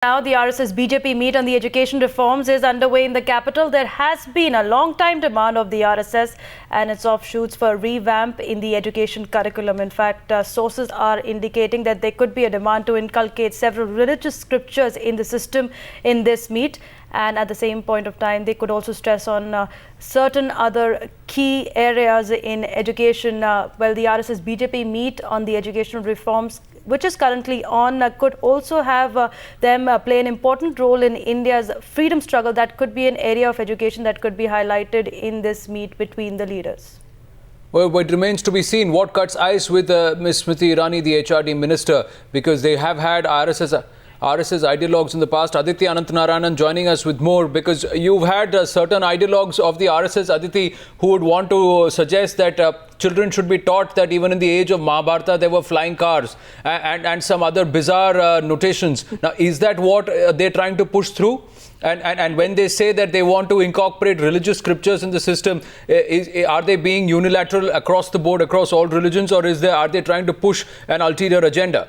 Now, the RSS BJP meet on the education reforms is underway in the capital. There has been a long time demand of the RSS and its offshoots for a revamp in the education curriculum. In fact, sources are indicating that there could be a demand to inculcate several religious scriptures in the system in this meet. And at the same point of time, they could also stress on certain other key areas in education. Well, the RSS BJP meet on the educational reforms, which is currently on, could also have them play an important role in India's freedom struggle. That could be an area of education that could be highlighted in this meet between the leaders. Well, it remains to be seen what cuts ice with Ms. Smriti Irani, the HRD minister, because they have had RSS ideologues in the past. Aditi Anantanarayanan joining us with more, because you've had certain ideologues of the RSS, Aditi, who would want to suggest that children should be taught that even in the age of Mahabharata there were flying cars and some other bizarre notations. Now, is that what they're trying to push through? And when they say that they want to incorporate religious scriptures in the system, are they being unilateral across the board, across all religions, or are they trying to push an ulterior agenda?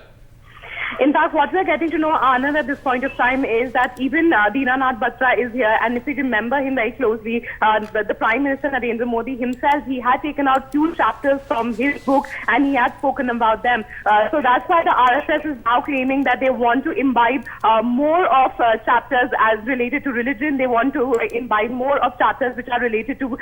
In fact, what we're getting to know, Anand, at this point of time is that even Dinanath Batra is here, and if you remember him very closely, the Prime Minister Narendra Modi himself, he had taken out few chapters from his book and he had spoken about them. So that's why the RSS is now claiming that they want to imbibe more of chapters as related to religion. They want to imbibe more of chapters which are related to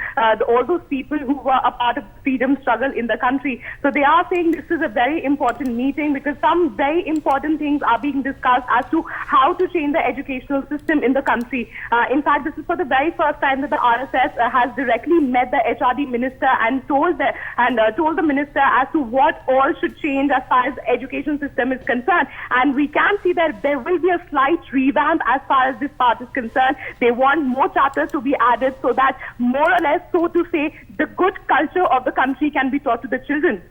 all those people who were a part of the freedom struggle in the country. So they are saying this is a very important meeting because some very important things are being discussed as to how to change the educational system in the country. In fact, this is for the very first time that the RSS has directly met the HRD minister and told the minister as to what all should change as far as the education system is concerned. And we can see that there will be a slight revamp as far as this part is concerned. They want more chapters to be added so that more or less, so to say, the good culture of the country can be taught to the children.